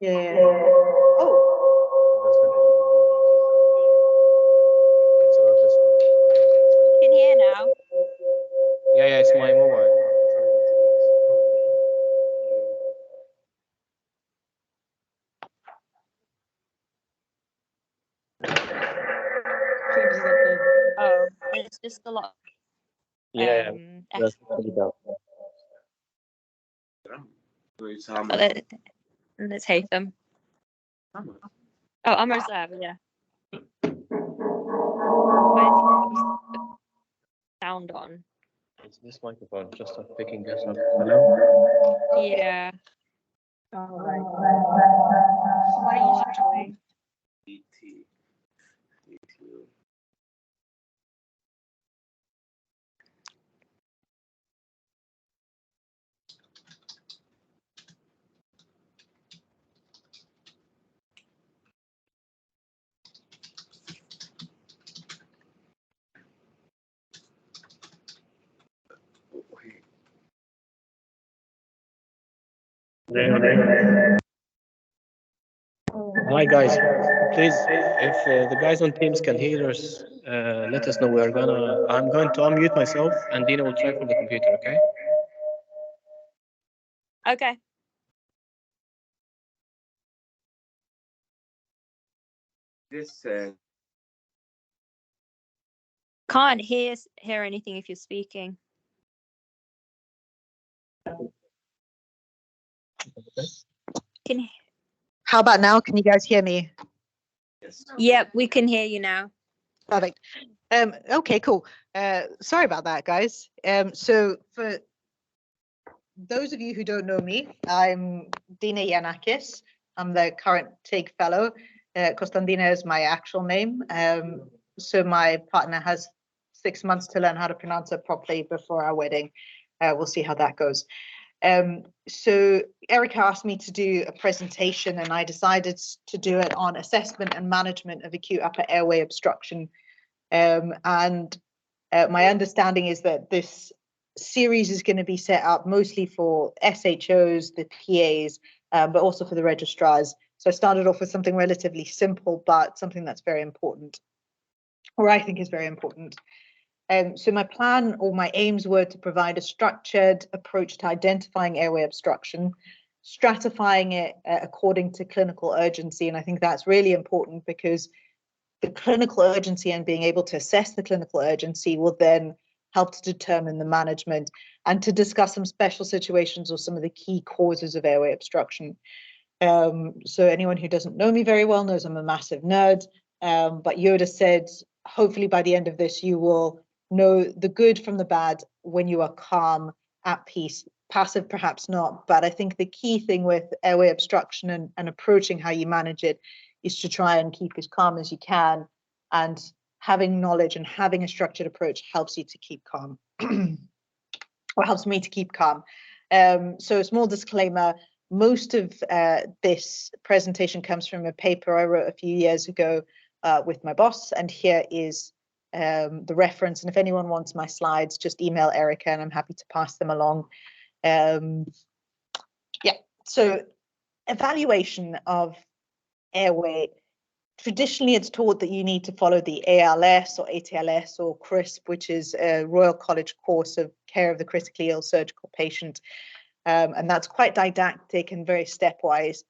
Yeah. Oh. Can you hear now? Yeah, it's my mobile. Oh, it's just a lot. Yeah, that's pretty bad. Let's hate them. Oh, Amr's there, yeah. Sound on. It's this microphone just picking this up. Hello? Yeah. All right. What are you doing? ET. Hi guys, please, if the guys on Teams can hear us, let us know. I'm going to unmute myself, and Dina will try from the computer. Okay? Okay. This Can't hear anything if you're speaking. Can How about now? Can you guys hear me? yes. Yep, we can hear you now. Perfect. Okay, cool. Sorry about that, guys. So for those of you who don't know me, I'm Dina Yanakis. I'm the current TIG fellow. Constantina is my actual name. So my partner has 6 months to learn how to pronounce it properly before our wedding. We'll see how that goes. So Erica asked me to do a presentation, and I decided to do it on assessment and management of acute upper airway obstruction. And my understanding is that this series is going to be set up mostly for SHOs, the PAs, but also for the registrars. So I started off with something relatively simple, but something that's very important, or I think is very important. So my plan or my aims were to provide a structured approach to identifying airway obstruction, stratifying it according to clinical urgency. And I think that's really important because the clinical urgency and being able to assess the clinical urgency will then help to determine the management and to discuss some special situations or some of the key causes of airway obstruction. So anyone who doesn't know me very well knows I'm a massive nerd, but Yoda said, hopefully by the end of this, you will know the good from the bad when you are calm, at peace. Passive, perhaps not, but I think the key thing with airway obstruction and approaching how you manage it is to try and keep as calm as you can, and having knowledge and having a structured approach helps you to keep calm, or helps me to keep calm. So a small disclaimer, most of this presentation comes from a paper I wrote a few years ago with my boss, and here is the reference. And if anyone wants my slides, just email Erica and I'm happy to pass them along. Yeah, so evaluation of airway. Traditionally, it's taught that you need to follow the ALS or ATLS or CRISP, which is a Royal College course of care of the critically ill surgical patient. And that's quite didactic and very stepwise.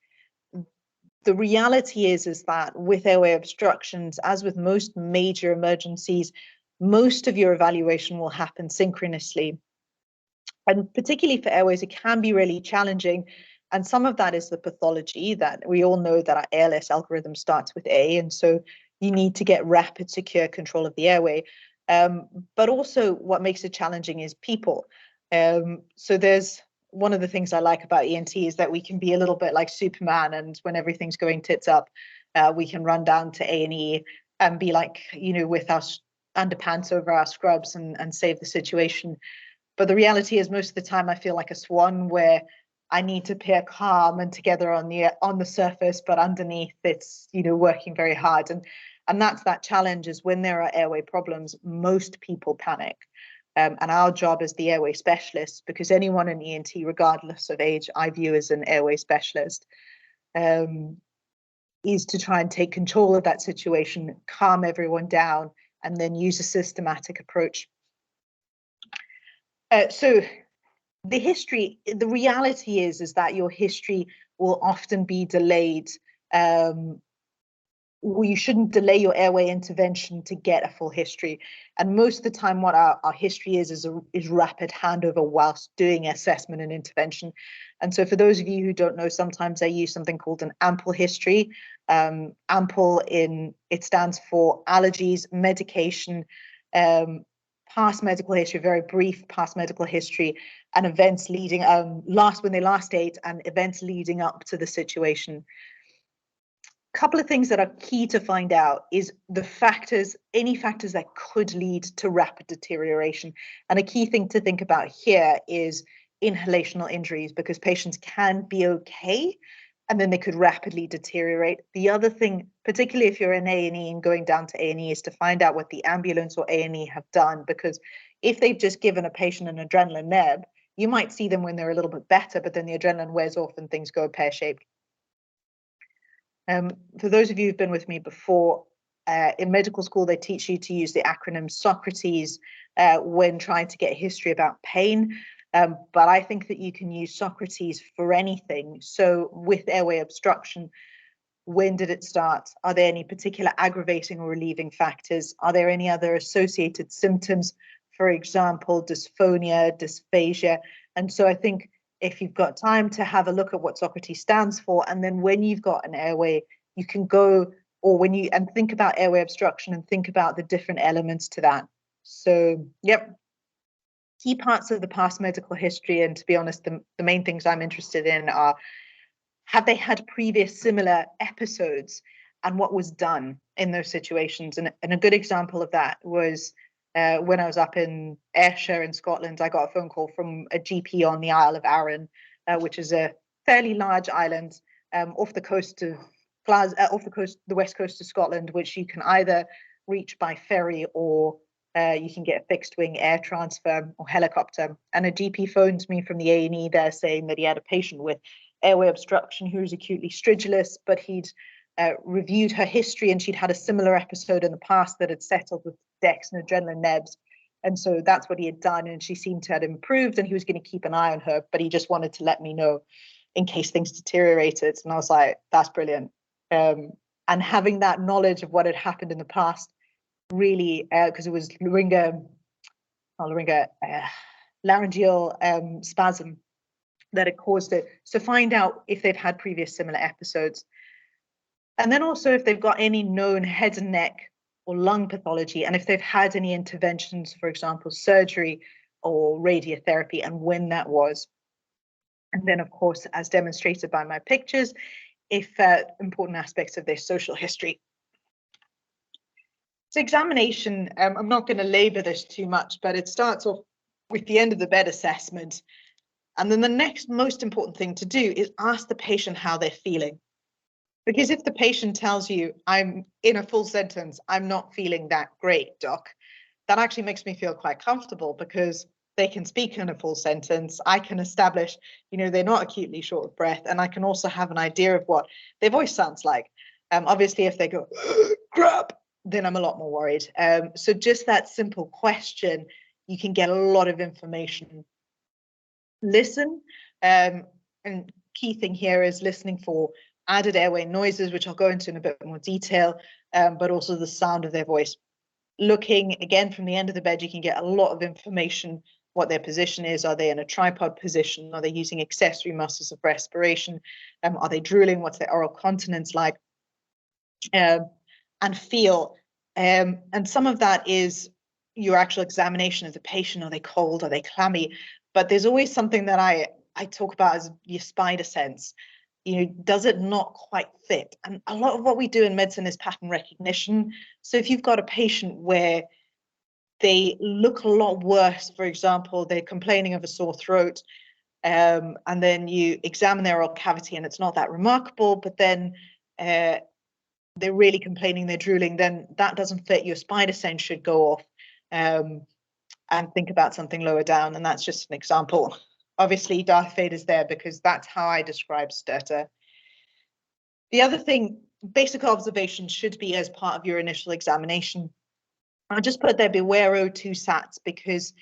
The reality is that with airway obstructions, as with most major emergencies, most of your evaluation will happen synchronously. And particularly for airways, it can be really challenging. And some of that is the pathology, that we all know that our ALS algorithm starts with A. And so you need to get rapid, secure control of the airway. But also what makes it challenging is people. So there's one of the things I like about ENT is that we can be a little bit like Superman, and when everything's going tits up, we can run down to A&E and be like, you know, with our underpants over our scrubs and save the situation. But the reality is most of the time I feel like a swan, where I need to appear calm and together on the surface, but underneath it's, you know, working very hard. And that's that challenge, is when there are airway problems, most people panic. And our job as the airway specialist, because anyone in ENT, regardless of age, I view as an airway specialist. is to try and take control of that situation, calm everyone down, and then use a systematic approach. So the reality is that your history will often be delayed. You shouldn't delay your airway intervention to get a full history. And most of the time what our history is rapid handover whilst doing assessment and intervention. And so for those of you who don't know, sometimes I use something called an ample history. Ample it stands for allergies, medication, past medical history, very brief past medical history, and events leading when they last ate, and events leading up to the situation. Couple of things that are key to find out is any factors that could lead to rapid deterioration. And a key thing to think about here is inhalational injuries, because patients can be okay and then they could rapidly deteriorate. The other thing, particularly if you're in A&E and going down to A&E, is to find out what the ambulance or A&E have done, because if they've just given a patient an adrenaline neb, you might see them when they're a little bit better, but then the adrenaline wears off and things go pear-shaped. For those of you who've been with me before, in medical school, they teach you to use the acronym Socrates when trying to get history about pain. But I think that you can use Socrates for anything. So with airway obstruction, when did it start? Are there any particular aggravating or relieving factors? Are there any other associated symptoms? For example, dysphonia, dysphagia. And so I think if you've got time to have a look at what Socrates stands for, and then when you've got an airway, you can go, and think about airway obstruction and think about the different elements to that. So, yep. Key parts of the past medical history, and to be honest, the main things I'm interested in are, have they had previous similar episodes and what was done in those situations? And a good example of that was when I was up in Ayrshire in Scotland. I got a phone call from a GP on the Isle of Arran, which is a fairly large island off the west coast of Scotland, which you can either reach by ferry or you can get a fixed wing air transfer or helicopter. And a GP phoned me from the A&E there saying that he had a patient with airway obstruction who was acutely stridulous, but he'd reviewed her history and she'd had a similar episode in the past that had settled with Dex and adrenaline nebs. And so that's what he had done, and she seemed to have improved, and he was going to keep an eye on her, but he just wanted to let me know in case things deteriorated. And I was like, that's brilliant. And having that knowledge of what had happened in the past really, because it was laryngeal spasm that had caused it. So find out if they've had previous similar episodes. And then also if they've got any known head and neck or lung pathology, and if they've had any interventions, for example, surgery or radiotherapy, and when that was. And then, of course, as demonstrated by my pictures, if important aspects of their social history. So examination, I'm not going to labor this too much, but it starts off with the end of the bed assessment. And then the next most important thing to do is ask the patient how they're feeling. Because if the patient tells you, I'm in a full sentence, I'm not feeling that great, doc, that actually makes me feel quite comfortable, because they can speak in a full sentence. I can establish, they're not acutely short of breath, and I can also have an idea of what their voice sounds like. Obviously, if they go, crap, then I'm a lot more worried. So just that simple question, you can get a lot of information. Listen, and key thing here is listening for added airway noises, which I'll go into in a bit more detail, but also the sound of their voice. Looking again from the end of the bed, you can get a lot of information, what their position is. Are they in a tripod position? Are they using accessory muscles of respiration? Are they drooling? What's their oral continence like? And feel. And some of that is your actual examination of the patient. Are they cold? Are they clammy? But there's always something that I talk about as your spider sense. Does it not quite fit? And a lot of what we do in medicine is pattern recognition. So if you've got a patient where they look a lot worse, for example, they're complaining of a sore throat, and then you examine their oral cavity and it's not that remarkable, but then they're really complaining, they're drooling, then that doesn't fit. Your spider sense should go off and think about something lower down. And that's just an example. Obviously, Darth Vader's there because that's how I describe stutter. The other thing, basic observations should be as part of your initial examination. I'll just put there, beware O2 SATs, because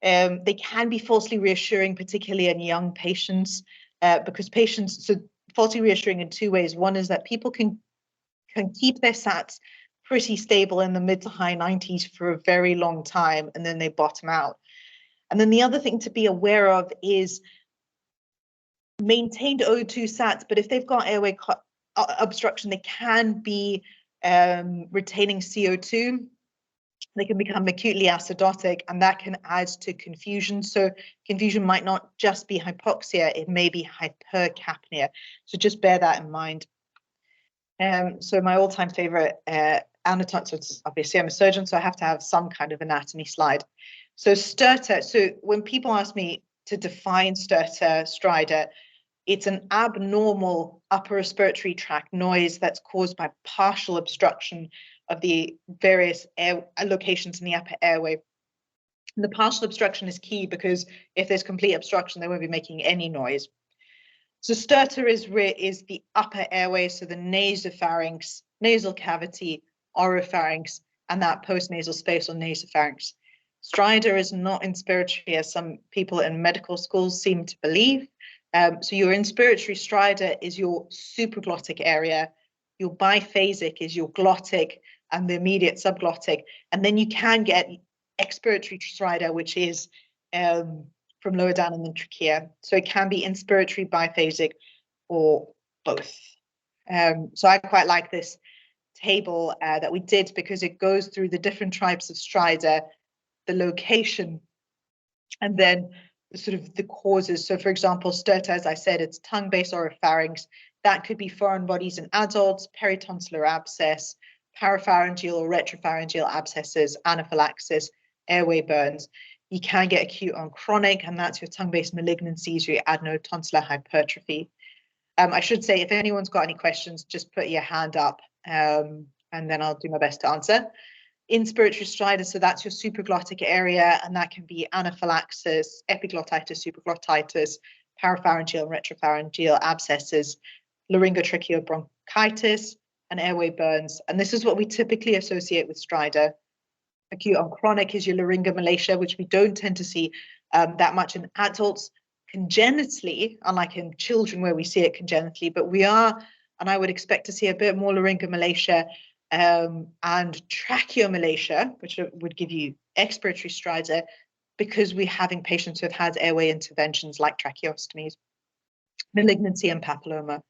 they can be falsely reassuring, particularly in young patients, because patients, so falsely reassuring in two ways. One is that people can keep their SATs pretty stable in the mid to high 90s for a very long time, and then they bottom out. And then the other thing to be aware of is maintained O2 SATs, but if they've got airway obstruction, they can be retaining CO2. They can become acutely acidotic, and that can add to confusion. So confusion might not just be hypoxia, it may be hypercapnia. So just bear that in mind. So my all-time favorite anatomy, so obviously I'm a surgeon, so I have to have some kind of anatomy slide. So stertor, so when people ask me to define stertor stridor, it's an abnormal upper respiratory tract noise that's caused by partial obstruction of the various locations in the upper airway. And the partial obstruction is key because if there's complete obstruction, they won't be making any noise. So stertor is the upper airway, so the nasopharynx, nasal cavity, oropharynx, and that postnasal space or nasopharynx. Stridor is not inspiratory, as some people in medical schools seem to believe. So your inspiratory stridor is your supraglottic area, your biphasic is your glottic and the immediate subglottic, and then you can get expiratory stridor, which is from lower down in the trachea. So it can be inspiratory, biphasic, or both. So I quite like this table that we did because it goes through the different types of stridor, the location, and then sort of the causes. So for example, stertor, as I said, it's tongue-based oropharynx. That could be foreign bodies in adults, peritonsillar abscess, parapharyngeal or retropharyngeal abscesses, anaphylaxis, airway burns. You can get acute on chronic, and that's your tongue-based malignancies, your adenotonsillar hypertrophy. I should say, if anyone's got any questions, just put your hand up, and then I'll do my best to answer. Inspiratory stridor, so that's your supraglottic area, and that can be anaphylaxis, epiglottitis, supraglottitis, parapharyngeal and retropharyngeal abscesses, laryngotracheal bronchitis, and airway burns. And this is what we typically associate with stridor. Acute on chronic is your laryngomalacia, which we don't tend to see that much in adults congenitally, unlike in children where we see it congenitally, but we are, and I would expect to see a bit more laryngomalacia and tracheomalacia, which would give you expiratory stridor, because we're having patients who have had airway interventions like tracheostomies, malignancy and papilloma.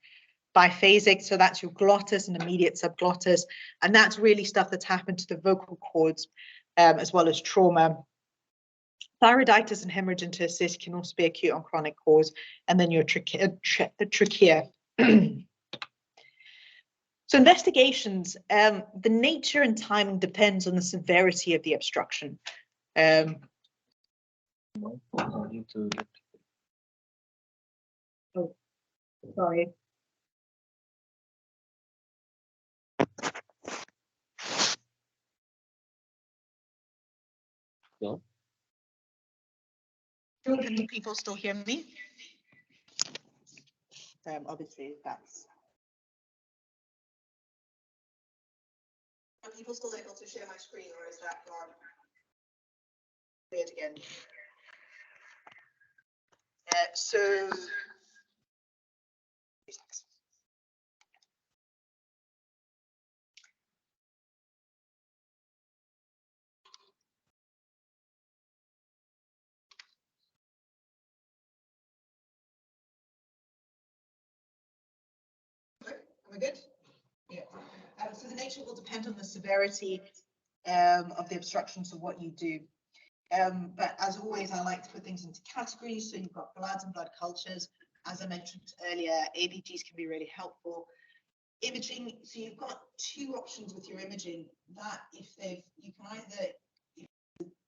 Biphasic, so that's your glottis and immediate subglottis, and that's really stuff that's happened to the vocal cords as well as trauma. Thyroiditis and hemorrhage interstitial can also be acute on chronic cause, and then your trachea. So investigations, the nature and timing depends on the severity of the obstruction. Oh, sorry. No. Can people still hear me? Obviously, that's. Are people still able to share my screen, or is that gone weird again? So. Am I good? Yeah. So the nature will depend on the severity of the obstructions of what you do. But as always, I like to put things into categories. So you've got bloods and blood cultures. As I mentioned earlier, ABGs can be really helpful. Imaging, so you've got two options with your imaging. That you can either, if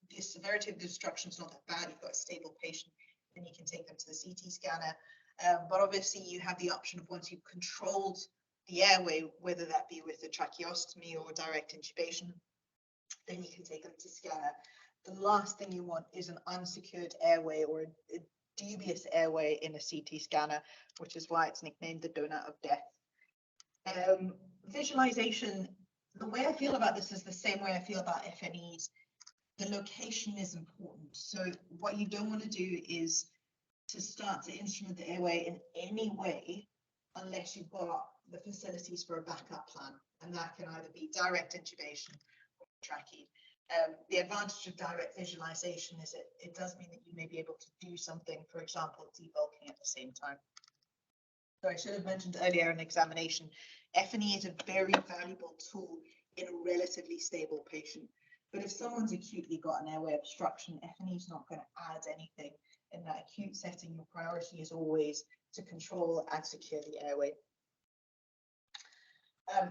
the severity of the obstruction is not that bad, you've got a stable patient, then you can take them to the CT scanner. But obviously you have the option of, once you've controlled the airway, whether that be with a tracheostomy or direct intubation, then you can take them to scanner. The last thing you want is an unsecured airway or a dubious airway in a CT scanner, which is why it's nicknamed the donut of death. Visualization, the way I feel about this is the same way I feel about FNEs. The location is important. So what you don't want to do is to start to instrument the airway in any way unless you've got the facilities for a backup plan. And that can either be direct intubation or trachea. The advantage of direct visualization is it does mean that you may be able to do something, for example, debulking at the same time. So I should have mentioned earlier in examination, FNE is a very valuable tool in a relatively stable patient. But if someone's acutely got an airway obstruction, FNE is not going to add anything. In that acute setting, your priority is always to control and secure the airway.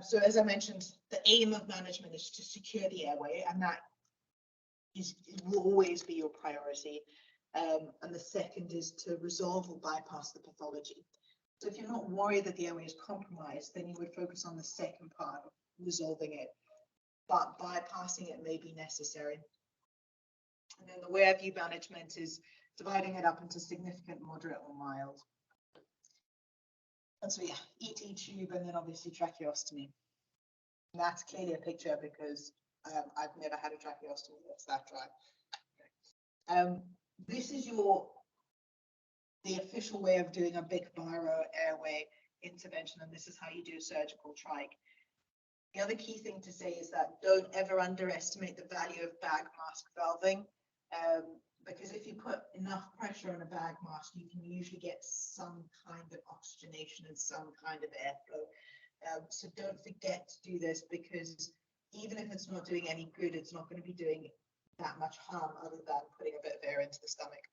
So as I mentioned, the aim of management is to secure the airway, and that will always be your priority. And the second is to resolve or bypass the pathology. So if you're not worried that the airway is compromised, then you would focus on the second part of resolving it, but bypassing it may be necessary. And then the way I view management is dividing it up into significant, moderate, or mild. And so yeah, ET tube and then obviously tracheostomy. And that's clearly a picture because I've never had a tracheostomy that's that dry. This is the official way of doing a big biro airway intervention, and this is how you do a surgical trach. The other key thing to say is that don't ever underestimate the value of bag mask valving, because if you put enough pressure on a bag mask, you can usually get some kind of oxygenation and some kind of airflow. So don't forget to do this, because even if it's not doing any good, it's not going to be doing that much harm other than putting a bit of air into the stomach.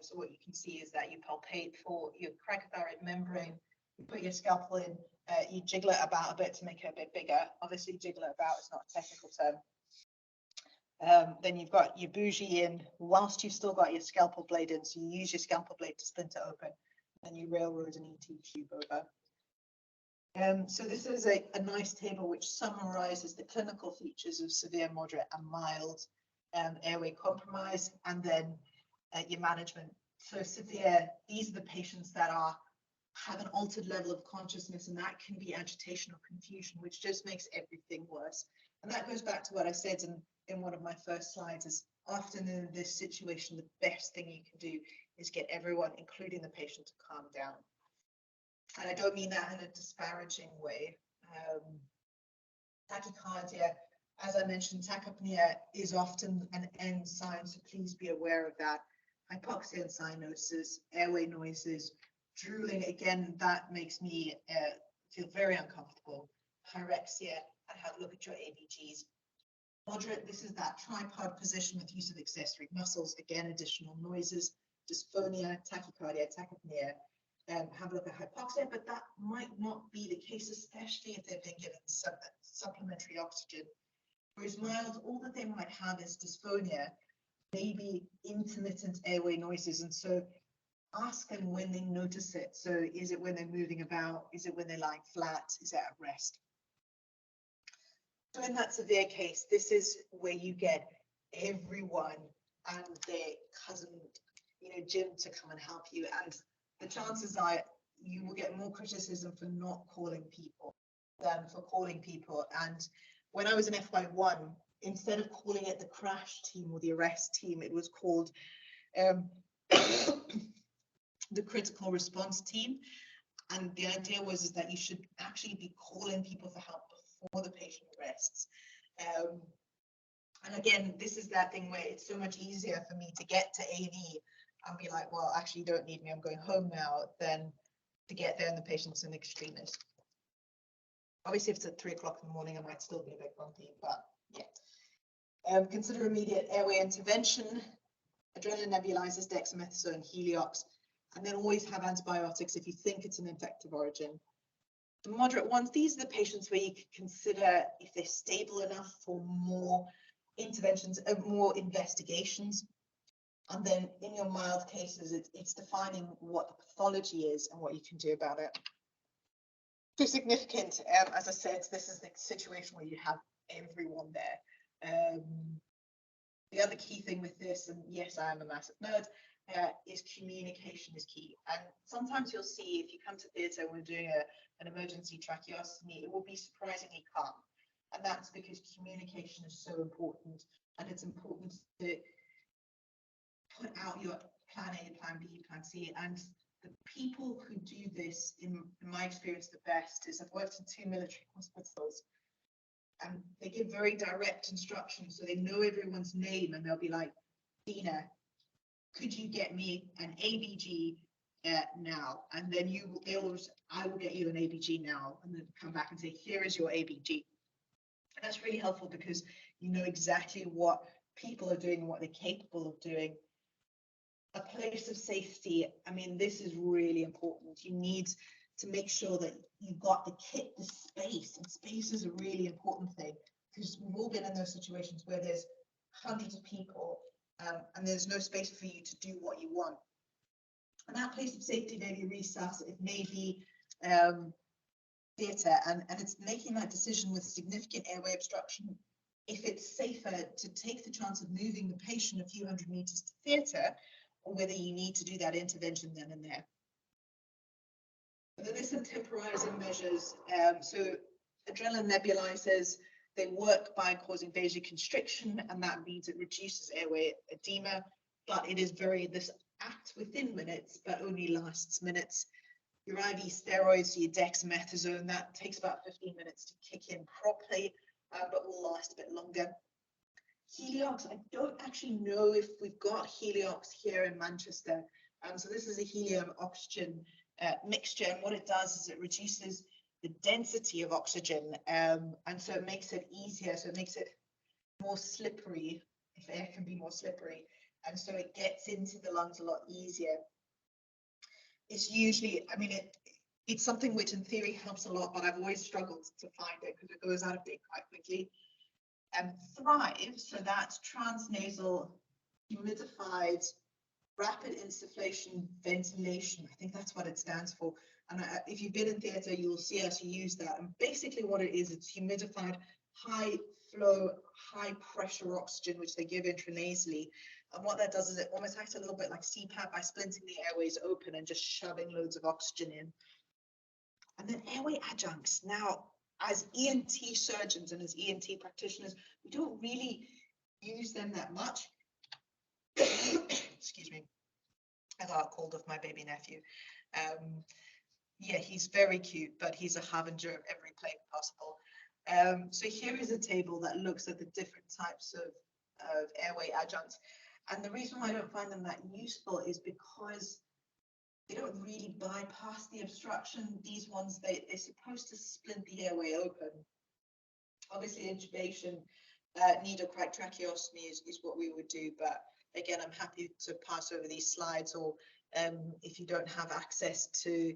So what you can see is that you palpate for your cricothyroid membrane, you put your scalpel in, you jiggle it about a bit to make it a bit bigger. Obviously, jiggle it about is not a technical term. Then you've got your bougie in whilst you've still got your scalpel blade in. So you use your scalpel blade to splint it open, and you railroad an ET tube over. So this is a nice table which summarizes the clinical features of severe, moderate, and mild airway compromise, and then your management. So severe, these are the patients that have an altered level of consciousness, and that can be agitation or confusion, which just makes everything worse. And that goes back to what I said in one of my first slides, is often in this situation, the best thing you can do is get everyone, including the patient, to calm down. And I don't mean that in a disparaging way. Tachycardia, as I mentioned, tachypnea is often an end sign, so please be aware of that. Hypoxia and cyanosis, airway noises, drooling, again, that makes me feel very uncomfortable. Pyrexia, and have a look at your ABGs. Moderate, this is that tripod position with use of accessory muscles, again, additional noises. Dysphonia, tachycardia, tachypnea. Have a look at hypoxia, but that might not be the case, especially if they've been given supplementary oxygen. Whereas mild, all that they might have is dysphonia, maybe intermittent airway noises. And so ask them when they notice it. So is it when they're moving about? Is it when they're lying flat? Is it at rest? So in that severe case, this is where you get everyone and their cousin, Jim, to come and help you. And the chances are you will get more criticism for not calling people than for calling people. And when I was in FY1, instead of calling it the crash team or the arrest team, it was called the critical response team. And the idea was that you should actually be calling people for help before the patient arrests. And again, this is that thing where it's so much easier for me to get to AV and be like, well, actually, you don't need me, I'm going home now, than to get there and the patient's in extremis. Obviously, if it's at 3 o'clock in the morning, I might still be a bit grumpy, but yeah. Consider immediate airway intervention, adrenaline nebulizers, dexamethasone, Heliox, and then always have antibiotics if you think it's an infective origin. The moderate ones, these are the patients where you could consider if they're stable enough for more interventions, more investigations. And then in your mild cases, it's defining what the pathology is and what you can do about it. Too significant, as I said, this is the situation where you have everyone there. The other key thing with this, and yes, I am a massive nerd, is communication is key. And sometimes you'll see if you come to theatre when we're doing an emergency tracheostomy, it will be surprisingly calm. And that's because communication is so important. And it's important to put out your plan A, plan B, plan C. And the people who do this, in my experience, the best is I've worked in 2 military hospitals. And they give very direct instructions, so they know everyone's name, and they'll be like, Dina, could you get me an ABG now? And then I will get you an ABG now, and then come back and say, here is your ABG. And that's really helpful because you know exactly what people are doing and what they're capable of doing. A place of safety, I mean, this is really important. You need to make sure that you've got the kit, the space, and space is a really important thing because we've all been in those situations where there's hundreds of people and there's no space for you to do what you want. And that place of safety may be resus, it may be theatre, and it's making that decision with significant airway obstruction. If it's safer to take the chance of moving the patient a few hundred meters to theatre, or whether you need to do that intervention then and there. And then there's some temporizing measures. So adrenaline nebulizers, they work by causing vasoconstriction, and that means it reduces airway edema, but it is this acts within minutes, but only lasts minutes. Your IV steroids, your dexamethasone, that takes about 15 minutes to kick in properly, but will last a bit longer. Heliox, I don't actually know if we've got Heliox here in Manchester. So this is a helium oxygen mixture, and what it does is it reduces the density of oxygen, and so it makes it easier, so it makes it more slippery, if air can be more slippery, and so it gets into the lungs a lot easier. It's usually, I mean, it's something which in theory helps a lot, but I've always struggled to find it because it goes out of date quite quickly. Thrive, so that's transnasal humidified rapid insufflation ventilation. I think that's what it stands for. And if you've been in theatre, you'll see us use that. And basically what it is, it's humidified, high flow, high pressure oxygen, which they give intranasally. And what that does is it almost acts a little bit like CPAP by splinting the airways open and just shoving loads of oxygen in. And then airway adjuncts. Now, as ENT surgeons and as ENT practitioners, we don't really use them that much. Excuse me, I got a cold of my baby nephew. Yeah, he's very cute, but he's a harbinger of every plague possible. So here is a table that looks at the different types of airway adjuncts. And the reason why I don't find them that useful is because they don't really bypass the obstruction. These ones, they're supposed to splint the airway open. Obviously, intubation, needle-crack tracheostomy is what we would do, but again, I'm happy to pass over these slides, or if you don't have access to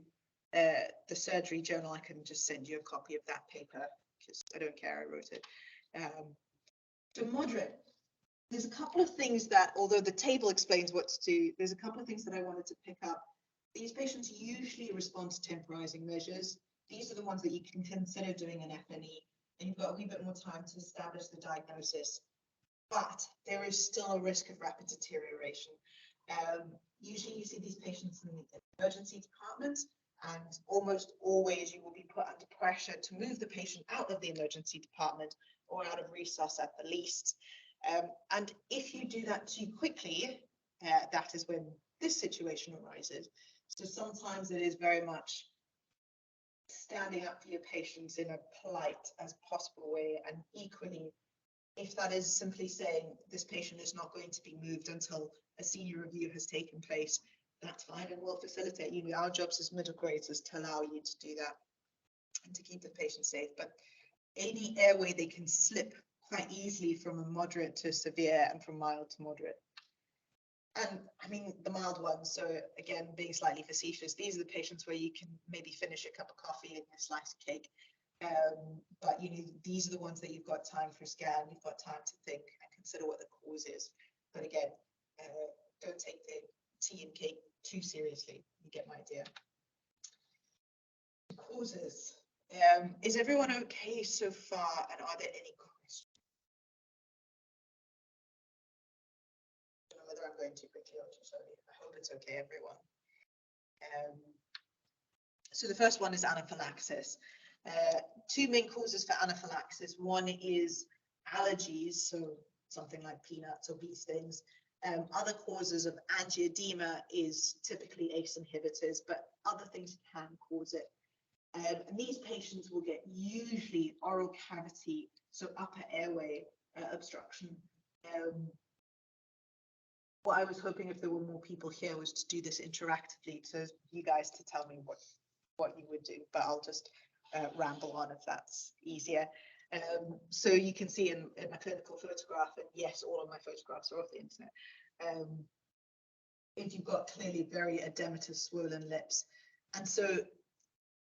the surgery journal, I can just send you a copy of that paper because I don't care, I wrote it. So moderate, there's a couple of things that, although the table explains what to do, there's a couple of things that I wanted to pick up. These patients usually respond to temporizing measures. These are the ones that you can consider doing an FNE, and you've got a wee bit more time to establish the diagnosis. But there is still a risk of rapid deterioration. Usually you see these patients in the emergency department, and almost always you will be put under pressure to move the patient out of the emergency department or out of resus at the least. And if you do that too quickly, that is when this situation arises. So sometimes it is very much standing up for your patients in a polite as possible way, and equally, if that is simply saying this patient is not going to be moved until a senior review has taken place, that's fine, and we'll facilitate you. Our jobs as middle grades is to allow you to do that and to keep the patient safe. But any airway, they can slip quite easily from a moderate to severe and from mild to moderate. And I mean, the mild ones, so again, being slightly facetious, these are the patients where you can maybe finish a cup of coffee and a slice of cake. But these are the ones that you've got time for a scan, you've got time to think and consider what the cause is. But again, don't take the tea and cake too seriously. You get my idea. Causes. Is everyone okay so far? And are there any questions? I don't know whether I'm going too quickly or too slowly. I hope it's okay, everyone. So the first one is anaphylaxis. Two main causes for anaphylaxis. One is allergies, so something like peanuts or bee stings. Other causes of angioedema is typically ACE inhibitors, but other things can cause it. And these patients will get usually oral cavity, so upper airway obstruction. What I was hoping, if there were more people here, was to do this interactively, so you guys to tell me what you would do, but I'll just ramble on if that's easier. So you can see in my clinical photograph, and yes, all of my photographs are off the internet, if you've got clearly very edematous swollen lips. And so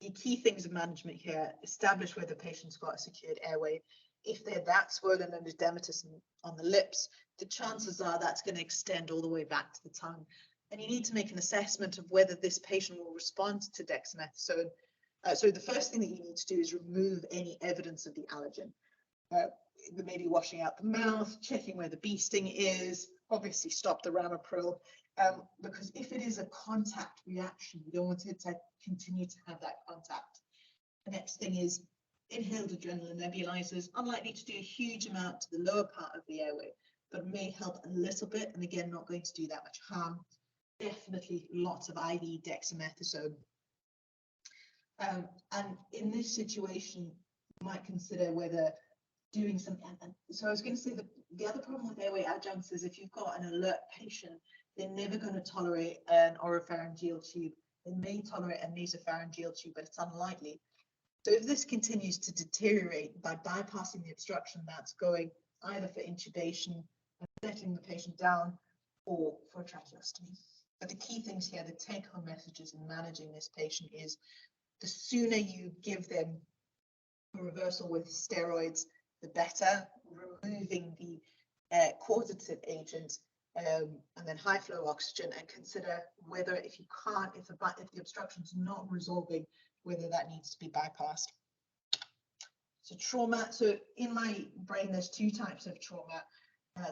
the key things of management here: establish whether the patient's got a secured airway. If they're that swollen and edematous on the lips, the chances are that's going to extend all the way back to the tongue. And you need to make an assessment of whether this patient will respond to dexamethasone. So the first thing that you need to do is remove any evidence of the allergen. Maybe washing out the mouth, checking where the bee sting is, obviously stop the ramipril, because if it is a contact reaction, you don't want it to continue to have that contact. The next thing is inhaled adrenaline nebulizers, unlikely to do a huge amount to the lower part of the airway, but may help a little bit, and again, not going to do that much harm. Definitely lots of IV dexamethasone. And in this situation, you might consider whether doing some, so I was going to say that the other problem with airway adjuncts is if you've got an alert patient, they're never going to tolerate an oropharyngeal tube. They may tolerate a nasopharyngeal tube, but it's unlikely. So if this continues to deteriorate by bypassing the obstruction, that's going either for intubation and setting the patient down, or for a tracheostomy. But the key things here, the take-home messages in managing this patient is the sooner you give them a reversal with steroids, the better. Removing the causative agent and then high flow oxygen, and consider whether, if you can't, if the obstruction's not resolving, whether that needs to be bypassed. So trauma, so in my brain there's two types of trauma.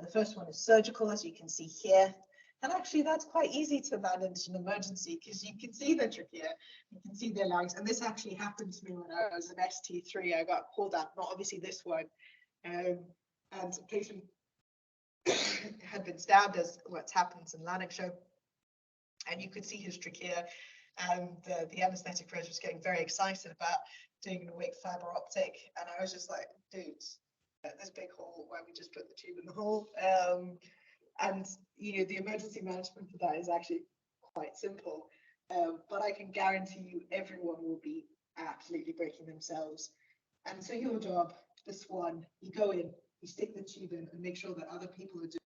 The first one is surgical, as you can see here. And actually that's quite easy to manage in emergency, because you can see the trachea, you can see their lungs. And this actually happened to me when I was an ST3. I got called out, not obviously this one. And a patient had been stabbed, as what's happened in Lanarkshire. And you could see his trachea, and the anaesthetic pressure was getting very excited about doing an awake fiber optic. And I was just like, dude, this big hole, why don't we just put the tube in the hole? And you know, the emergency management for that is actually quite simple, but I can guarantee you everyone will be absolutely breaking themselves. And so your job, this one, you go in, you stick the tube in, and make sure that other people are doing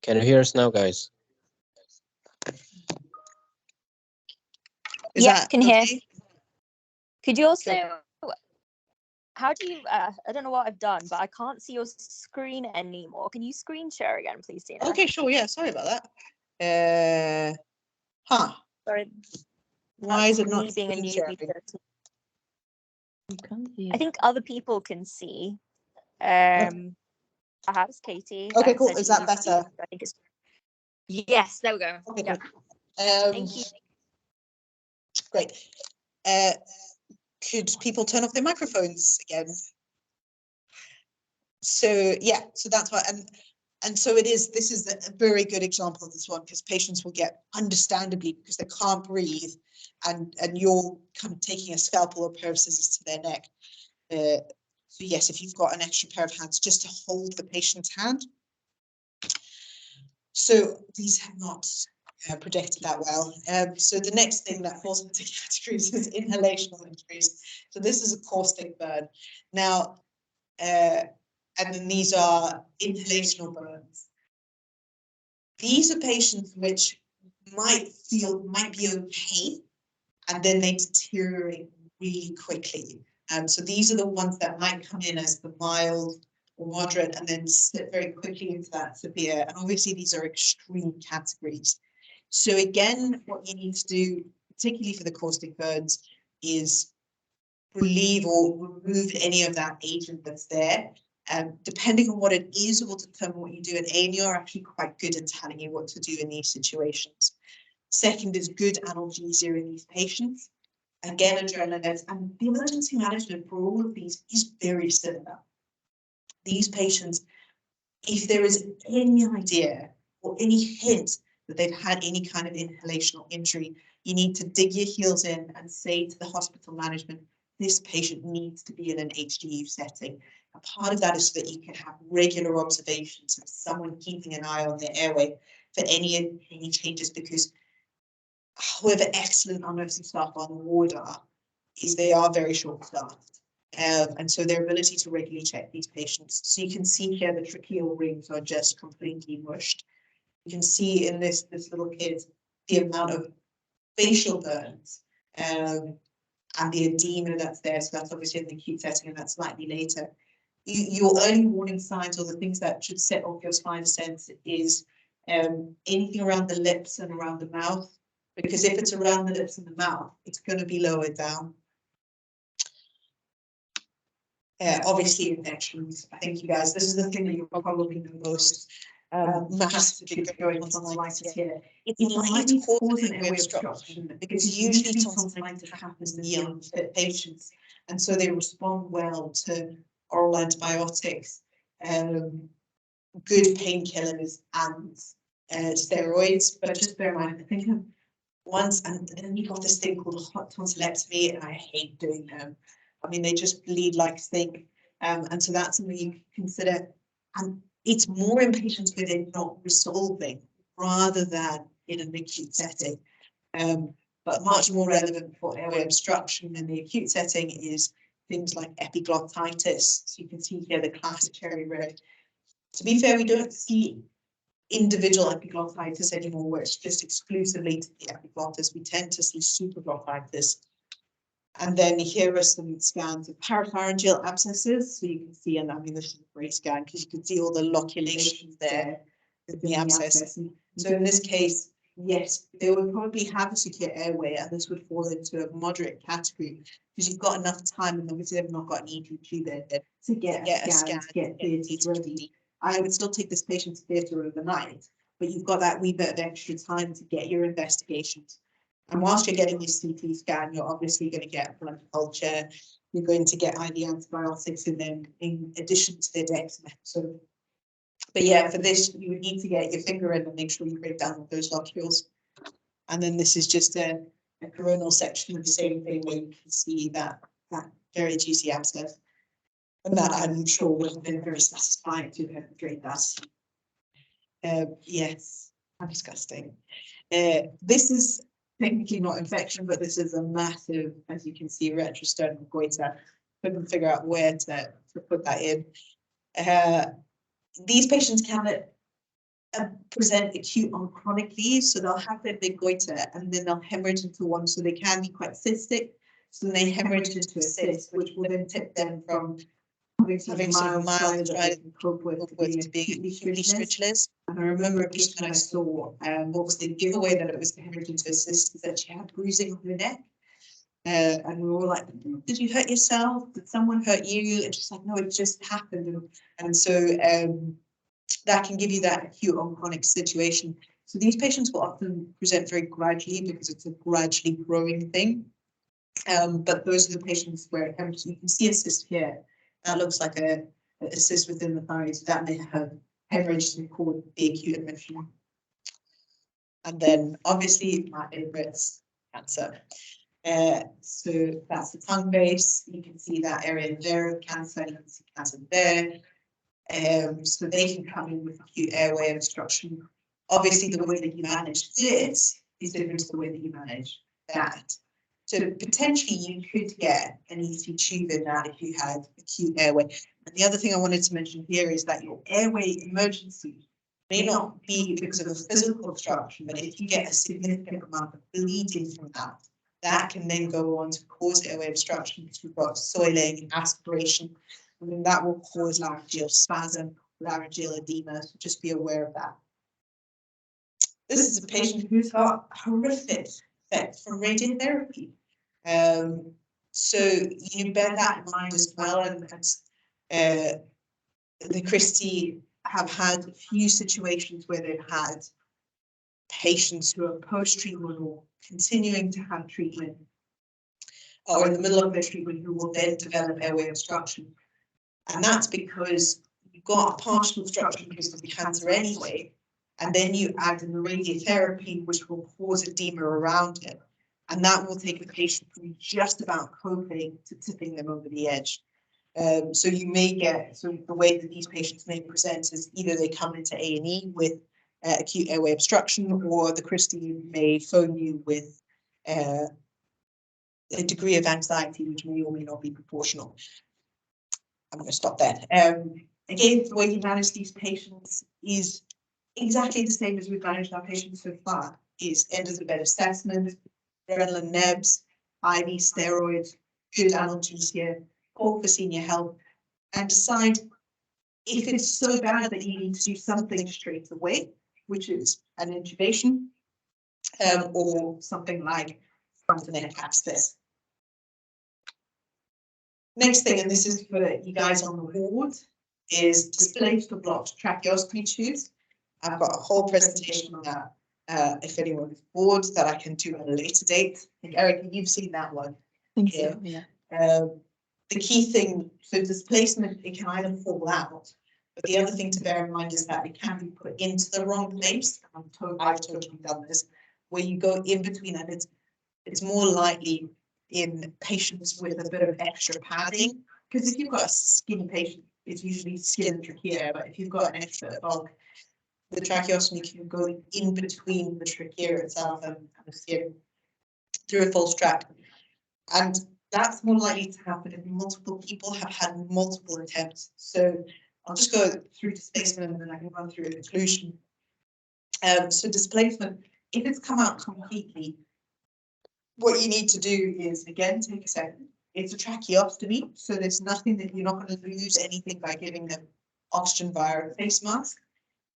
Can you hear us now, guys? Is Yeah, that can hear. okay? Could you also, Cool. how do you, I don't know what I've done, but I can't see your screen anymore. Can you screen share again, please, Tina? Okay, sure. Yeah, sorry about that. Sorry. Why is it me not being a screen newbie? sharing? I think other people can see. Perhaps Katie. Okay, like, cool. said Is she that can see. better? I think it's. Yes, there we go. Okay, Yeah. cool. Thank you. Great. Could people turn off their microphones again? So yeah, so that's why, and so it is. This is a very good example of this one, because patients will get, understandably, because they can't breathe, and you're kind of taking a scalpel or a pair of scissors to their neck. So yes, if you've got an extra pair of hands, just to hold the patient's hand. So these have not projected that well. So the next thing that falls into categories is inhalational injuries. So this is a caustic burn. Now, and then these are inhalational burns. These are patients which might be okay, and then they deteriorate really quickly. So these are the ones that might come in as the mild or moderate, and then slip very quickly into that severe. And obviously these are extreme categories. So again, what you need to do, particularly for the caustic burns, is relieve or remove any of that agent that's there. Depending on what it is, will determine what you do. And A&E are actually quite good at telling you what to do in these situations. Second is good analgesia in these patients. Again, adrenaline, and the emergency management for all of these is very similar. These patients, if there is any idea or any hint that they've had any kind of inhalational injury, you need to dig your heels in and say to the hospital management, this patient needs to be in an HDU setting. A part of that is so that you can have regular observations of someone keeping an eye on their airway for any changes, because however excellent our nursing staff on the ward are, is they are very short-staffed. And so their ability to regularly check these patients. So you can see here the tracheal rings are just completely mushed. You can see in this little kid the amount of facial burns and the edema that's there. So that's obviously in the acute setting, and that's slightly later. Your early warning signs, or the things that should set off your spine sense, is anything around the lips and around the mouth, because if it's around the lips and the mouth, it's going to be lowered down. Obviously infections. I think you guys, this is the thing that you probably know most. Massively going on tonsillitis here. It's likely to cause an airway obstruction, because usually tonsillitis happens in young fit patients, and so they respond well to oral antibiotics, good painkillers, and steroids. But just bear in mind, I think once, and then you've got this thing called hot tonsillectomy, and I hate doing them. I mean, they just bleed like stink, and so that's something you can consider. And it's more in patients where they're not resolving, rather than in an acute setting. But much more relevant for airway obstruction in the acute setting is things like epiglottitis. So you can see here the classic cherry red. To be fair, we don't see individual epiglottitis anymore, where it's just exclusively to the epiglottis. We tend to see supraglottitis. And then here are some scans of parapharyngeal abscesses. So you can see, and I mean, this is a great scan because you can see all the loculations there in the abscess. So in this case, yes, they would probably have a secure airway, and this would fall into a moderate category, because you've got enough time, and obviously they've not got an EPG there to get a scan, get theatres ready. I would still take this patient to theatre overnight, but you've got that wee bit of extra time to get your investigations. And whilst you're getting your CT scan, you're obviously going to get blood culture, you're going to get IV antibiotics, and then in addition to their dexamethasone. But yeah, for this, you would need to get your finger in and make sure you break down those locules. And then this is just a coronal section of the same thing, where you can see that very juicy abscess. And that, I'm sure, would have been very satisfying to penetrate that. Yes, I'm disgusting. This is technically not infection, but this is a massive, as you can see, retrosternal goiter. Couldn't figure out where to put that in. These patients can present acute on chronically, so they'll have their big goiter and then they'll hemorrhage into one, so they can be quite cystic. So then they hemorrhage into a cyst, which will then tip them from having sort of mild dryness and cope with to being acutely stridulous. And I remember a patient I saw, what was the giveaway that it was to hemorrhage into a cyst, is that she had bruising on her neck. And we were all like, did you hurt yourself? Did someone hurt you? And she's like, no, it just happened. And so that can give you that acute on chronic situation. So these patients will often present very gradually because it's a gradually growing thing. But those are the patients where you can see a cyst here. That looks like a cyst within the thighs. That may have hemorrhage and cause the acute admission. And then obviously my favorite's cancer. So that's the tongue base. You can see that area there, cancer, you can see cancer there. So they can come in with acute airway obstruction. Obviously, the way that you manage this is different to the way that you manage that. So potentially you could get an ET tube in that if you had acute airway. And the other thing I wanted to mention here is that your airway emergency may not be because of a physical obstruction, but if you get a significant amount of bleeding from that, that can then go on to cause airway obstruction because we've got soiling, aspiration, and then that will cause laryngeal spasm, laryngeal edema. So just be aware of that. This is a patient who's got horrific effect from radiotherapy. So you bear that in mind as well. And the Christie have had a few situations where they've had patients who are post-treatment or continuing to have treatment or in the middle of their treatment who will then develop airway obstruction. And that's because you've got a partial obstruction because of the cancer anyway, and then you add in the radiotherapy, which will cause edema around it. And that will take the patient from just about coping to tipping them over the edge. So you may get, so the way that these patients may present is either they come into A&E with acute airway obstruction, or the Christie may phone you with a degree of anxiety, which may or may not be proportional. I'm going to stop there. Again, the way you manage these patients is exactly the same as we've managed our patients so far, is end of the bed assessment, adrenaline nebs, IV steroids, good analgesia, call for senior help, and decide if it's so bad that you need to do something straight away, which is an intubation, or something like front and neck access. Next thing, and this is for you guys on the ward, is displaced or blocked tracheostomy tubes. I've got a whole presentation on that. If anyone is bored, that I can do at a later date. I think, Erica, you've seen that one. So, yeah. The key thing, so displacement, it can either fall out, but the other thing to bear in mind is that it can be put into the wrong place. I've totally done this, where you go in between, and it's more likely in patients with a bit of extra padding, because if you've got a skinny patient, it's usually skin and trachea, but if you've got an extra bulk, the tracheostomy can go in between the trachea itself and the skin through a false tract. And that's more likely to happen if multiple people have had multiple attempts. So I'll just go through displacement and then I can run through occlusion. So displacement, if it's come out completely, what you need to do is, again, take a second. It's a tracheostomy, so there's nothing that you're not going to lose anything by giving them oxygen via a face mask.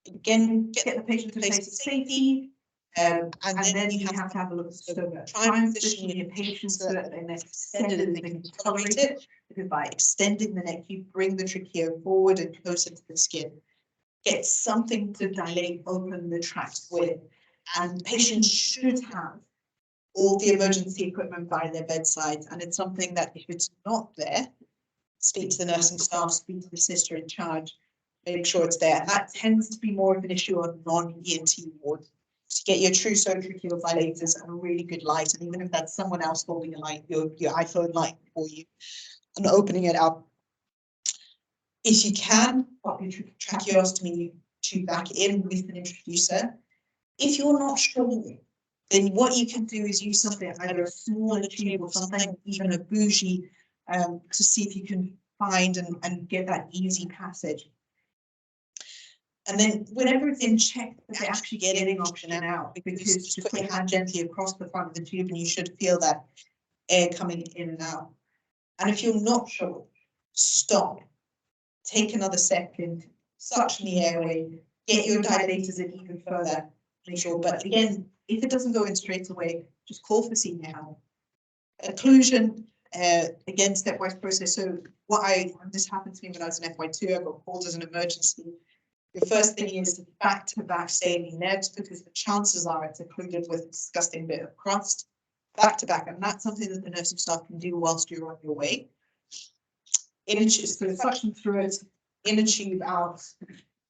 Again, get the patient to a place of safety, and then you have to have a look at the stomach. Try and position your patient so that their neck is extended and they can tolerate it, because by extending the neck, you bring the trachea forward and closer to the skin. Get something to dilate open the tract with, and patients should have all the emergency equipment by their bedside. And it's something that if it's not there, speak to the nursing staff, speak to the sister in charge, make sure it's there. That tends to be more of an issue on non-ENT wards. To get your true tracheal dilators and a really good light, and even if that's someone else holding a light, your iPhone light for you, and opening it up. If you can, pop your tracheostomy tube back in with an introducer. If you're not sure, then what you can do is use something, either a smaller tube or something, even a bougie, to see if you can find and get that easy passage. And then whenever it's in, check that they're actually getting oxygen out, because just put your hand gently across the front of the tube and you should feel that air coming in and out. And if you're not sure, stop, take another second, suction the airway, get your dilators in even further, make sure. But again, if it doesn't go in straight away, just call for senior help. Occlusion, again, stepwise process. So this happened to me when I was in FY2, I got called as an emergency. The first thing is back-to-back saline nerves, because the chances are it's occluded with a disgusting bit of crust. Back-to-back, and that's something that the nursing staff can do whilst you're on your way. So suction through it, in a tube out,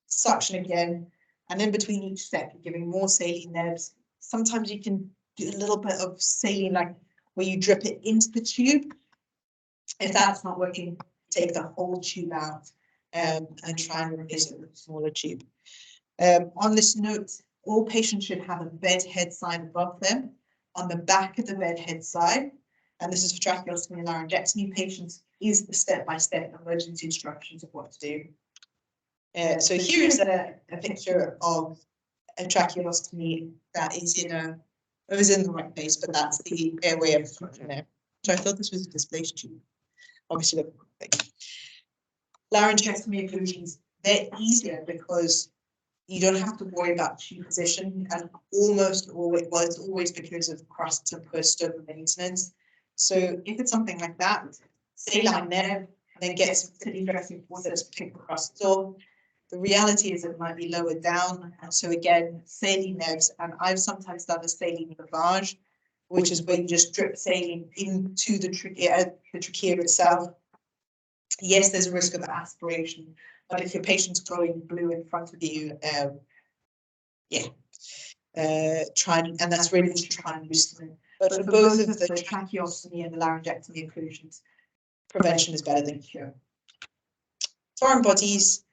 suction again, and then between each step, you're giving more saline nerves. Sometimes you can do a little bit of saline, like where you drip it into the tube. If that's not working, take the whole tube out and try and replace it with a smaller tube. On this note, all patients should have a bed head sign above them on the back of the bed head side. And this is for tracheostomy and laryngectomy patients, is the step-by-step emergency instructions of what to do. So here's a picture of a tracheostomy that is it was in the right place, but that's the airway obstruction there. So I thought this was a displaced tube. Obviously, laryngectomy occlusions, they're easier because you don't have to worry about tube position, and almost always, well, it's always because of crust and post-stoma maintenance. So if it's something like that, saline nerve, and then get some city dressing water to pick the crust off. The reality is it might be lower down, and so again, saline nerves, and I've sometimes done a saline lavage, which is where you just drip saline into the trachea itself. Yes, there's a risk of aspiration, but if your patient's glowing blue in front of you, try and that's really to try and loosen it. But for both of the tracheostomy and the laryngectomy occlusions, prevention is better than cure. Foreign bodies,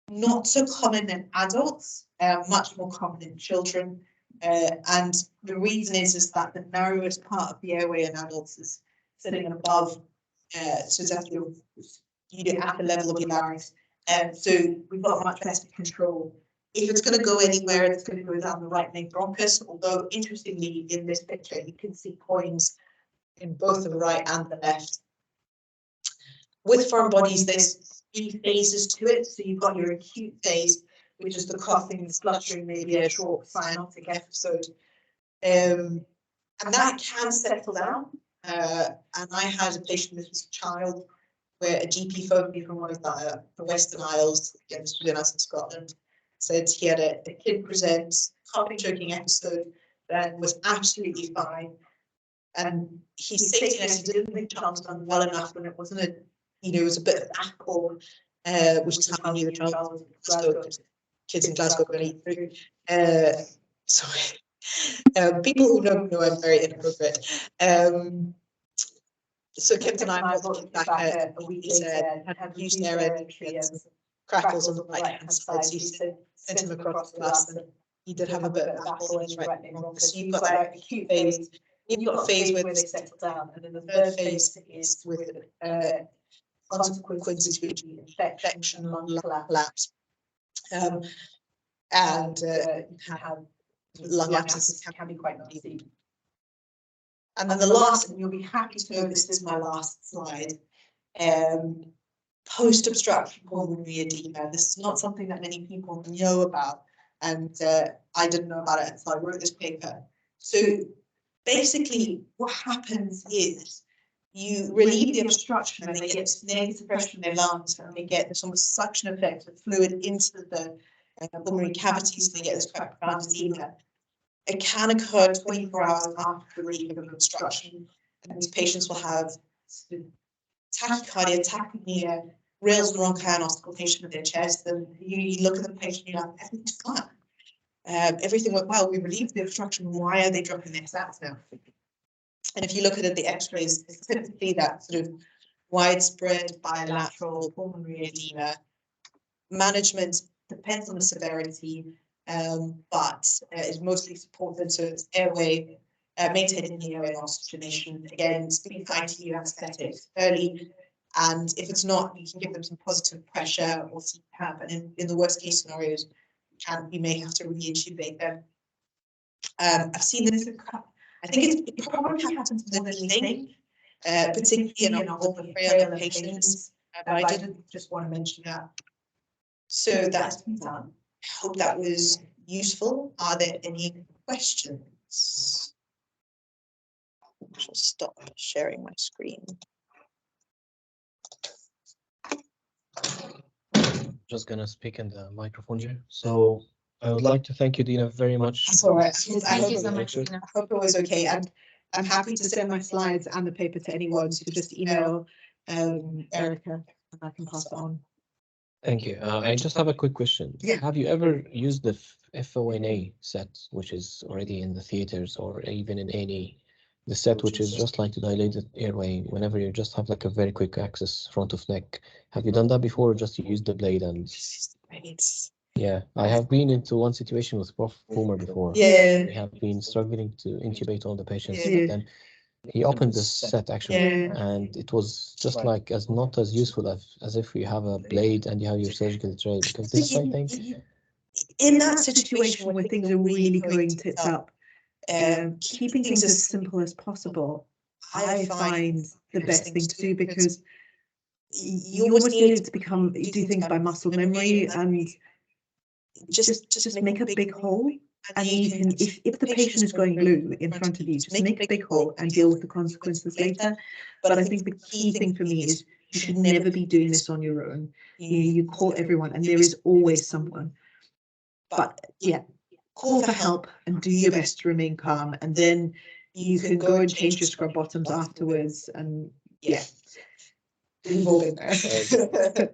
not so common in adults, much more common in children. And the reason is that the narrowest part of the airway in adults is sitting above, so it's at your, at the level of your larynx. So we've got much better control. If it's going to go anywhere, it's going to go down the right main bronchus, although interestingly in this picture you can see points in both the right and the left. With foreign bodies, there's 3 phases to it. So you've got your acute phase, which is the coughing, the spluttering, maybe a short cyanotic episode. And that can settle down. And I had a patient, this was a child, where a GP phoned me from one of the Western Isles, again, this was in us in Scotland, said he had a kid present, coughing, choking episode, that was absolutely fine. And he's stating us he didn't think the child was done well enough, and it wasn't a, it was a bit of alcohol, which is how he knew the child was in Glasgow. Kids in Glasgow can eat through. Sorry. People who know I'm very inappropriate. So Kip and I got back a week later, had used air entry and crackles on the right hand side. So you sent him across the glass, and he did have a bit of alcohol in his right main bronchus. So you've got that acute phase, you've got a phase where they settle down, and then the third phase is with consequences, which are infection, lung collapse, and you can have lung abscesses can be quite nasty. And then the last, and you'll be happy to know this is my last slide, post-obstructive pulmonary edema. This is not something that many people know about, and I didn't know about it until I wrote this paper. So basically what happens is you relieve the obstruction, and they get negative pressure in their lungs, and they get this almost suction effect of fluid into the pulmonary cavities, and they get this quite profound edema. It can occur 24 hours after relief of an obstruction, and these patients will have tachycardia, tachypnea, rails and bronchi and auscultation of their chest, and you look at the patient and you're like, everything's fine. Everything went well, we relieved the obstruction, why are they dropping their stats now? And if you look at it, the x-rays, it's typically that sort of widespread bilateral pulmonary edema. Management depends on the severity, but is mostly supported, so it's airway, maintaining the airway oxygenation, again, speaking to ITU anesthetics early, and if it's not, you can give them some positive pressure or CPAP, and in the worst case scenarios, you may have to re-intubate them. I've seen this. I think it probably happens more than we think, particularly in our older, frailer patients. But I didn't just want to mention that. So that's been done. I hope that was useful. Are there any questions? I shall stop sharing my screen. Just gonna speak in the microphone here. So I would like to thank you, Dina, very much. That's all right. Thank you so much, Lecture. Dina. I hope it was okay. I'm happy to send my slides and the paper to anyone. So just email Erica and I can pass it on. Thank you. I just have a quick question. Yeah. Have you ever used the FONA set, which is already in the theaters or even in any, the set which is just like to dilate the airway whenever you just have like a very quick access front of neck? Have you done that before, or just use the blade? And yeah, I have been into one situation with Prof. Boomer before. Yeah. We have been struggling to intubate all the patients. Yeah. But then he opened the set actually, Yeah. and it was just like not as useful as if you have a blade and you have your surgical tray, because this I think In that situation where things are really going tits up, keeping things as simple as possible, I find the best thing to do, because you almost need to do things by muscle memory, and just make a big hole. And then you can, if the patient is going blue in front of you, just make a big hole and deal with the consequences later. But I think the key thing for me is you should never be doing this on your own. You call everyone, and there is always someone. But yeah, call for help and do your best to remain calm, and then you can go and change your scrub bottoms afterwards. And yeah, we've all been there.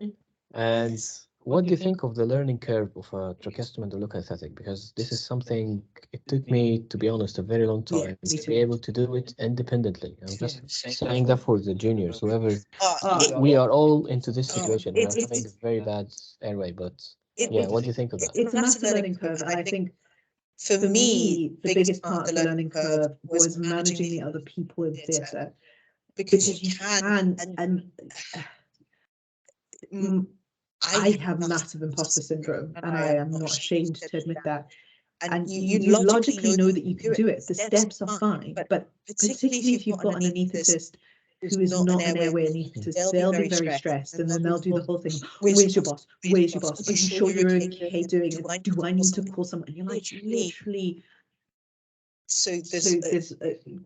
And what do you think of the learning curve of a tracheostomy endothelial anesthetic? Because this is something, it took me, to be honest, a very long Yeah, time me to too. be able to do it independently. I'm just saying that for the juniors, whoever, Uh, we are all into this situation. We are it's- having a very bad airway, but it- yeah, what do you think of that? It's a massive learning curve, and I think for me, the biggest part of the learning curve was managing the other people in theatre, because you can, and I have massive imposter syndrome, and I am not ashamed to admit that. And you logically know that you can do it. The steps are fine, but particularly if you've got an anaesthetist who is not an airway anaesthetist, they'll be very stressed, and then they'll do the whole thing. Where's your boss? Where's your boss? Are you sure you're okay doing it? Do I need to call someone? And you're like, literally. So there's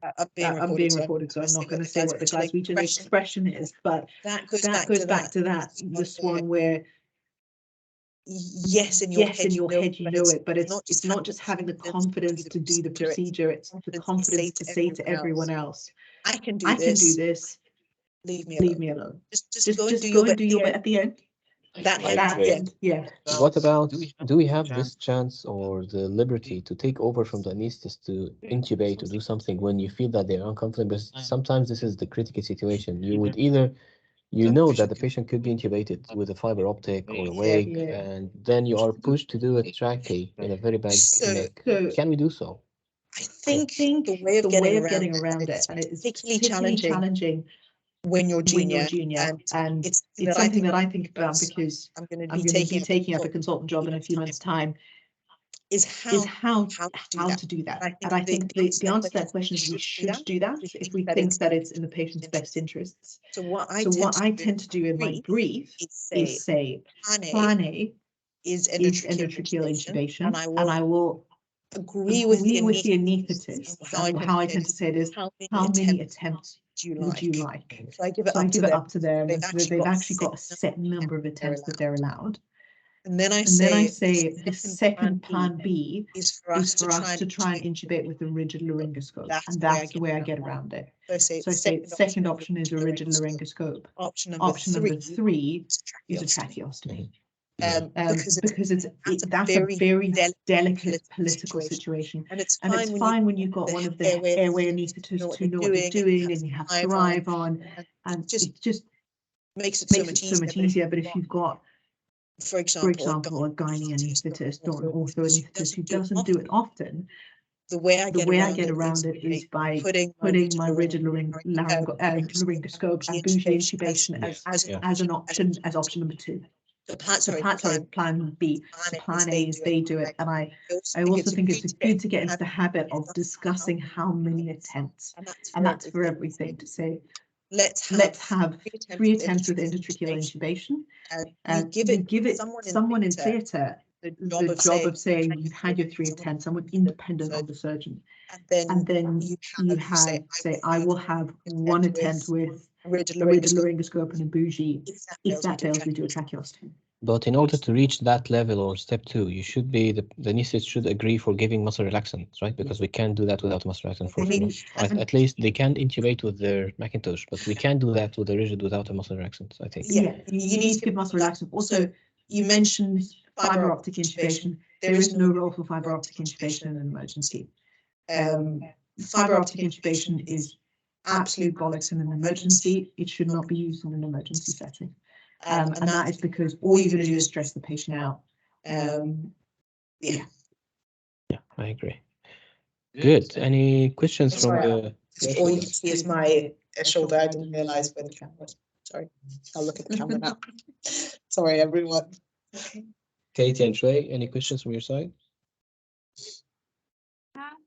I'm being recorded, so I'm not going to say what the Glaswegian expression is, but that goes back to that this one where yes, in your head you know it, but it's not just having the confidence to do the procedure, it's the confidence to say to everyone else, I can do this, leave me alone. Just go and do your bit at the end. That end, yeah. What about, do we have this chance or the liberty to take over from the anesthetist to intubate or do something when you feel that they're uncomfortable? Because sometimes this is the critical situation. You would either, you know that the patient could be intubated with a fiber optic or a wig, Yeah. and then you are pushed to do a trachea in a very bad neck. Can we do so? I think the way of getting around it, and it's particularly challenging when you're junior, and it's something that I think about, because I'm going to be taking up a consultant job in a few months' time, is how to do that. And I think the answer to that question is we should do that if we think that it's in the patient's best interests. So what I tend to do in my brief is say plan A is endotracheal intubation, and I will agree with the anaesthetist. How I tend to say it is, how many attempts would you like? So I give it up to them. They've actually got a set number of attempts that they're allowed. And then I say the second plan B is for us to try and intubate with a rigid laryngoscope, and that's the way I get around it. So I say the second option is a rigid laryngoscope. Option number three is a tracheostomy. Because that's a very delicate political situation, and it's fine when you've got one of the airway anaesthetists who know what they're doing and you have Thrive on, and it just makes it so much easier. But if you've got, for example, a gynae anaesthetist or an ortho anaesthetist who doesn't do it often, the way I get around it is by putting my rigid laryngoscope and bougie intubation as an option, as option number two. plan B. So plan A is they do it, and I also think it's good to get into the habit of discussing how many attempts, and that's for everything. To say, let's have 3 attempts with endotracheal intubation, and you give it someone in theatre the job of saying you've had your 3 attempts, someone independent of the surgeon, and then you have say I will have 1 attempt with a laryngoscope and a bougie. If that fails, we do a tracheostomy. But in order to reach that level or step 2, you should be the anesthetist should agree for giving muscle relaxants, right? Because we can't do that without muscle relaxant, unfortunately. At least they can intubate with their Macintosh, but we can't do that with a rigid without a muscle relaxant, I think. Yeah, you need to give muscle relaxant. Also, you mentioned fiber optic intubation. There is no role for fiber optic intubation in an emergency. Fiber optic intubation is absolute bollocks in an emergency. It should not be used in an emergency setting. And that is because all you're going to do is stress the patient out. Yeah, I agree. Good. Any questions from the? All you can see is my shoulder. I didn't realize where the camera. Sorry, I'll look at the camera now. Sorry, everyone. Katie and Trey, any questions from your side?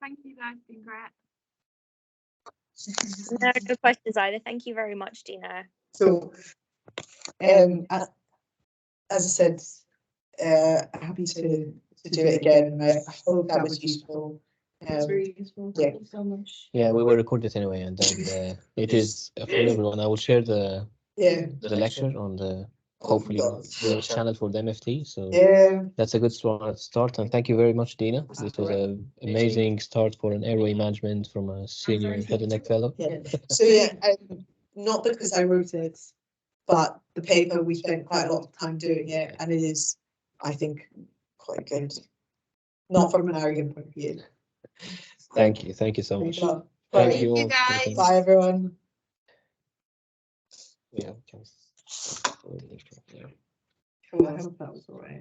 Thank you guys, been great. No questions either. Thank you very much, Dina. So, as I said, happy to do it again. I hope that was useful. it's very useful. yeah. Thank you so much. Yeah, we will record it anyway, and then it is for everyone. I will share the lecture on the hopefully the channel for the MFT. So that's a good start, and thank you very much, Dina. This was an amazing start for an airway management from a senior head and neck fellow. So not because I wrote it, but the paper, we spent quite a lot of time doing it, and it is, I think, quite good. Not from an arrogant point of view. Thank you so much. Bye. Thank you all. guys. Bye, everyone. Yeah. Cool, I hope that was all right.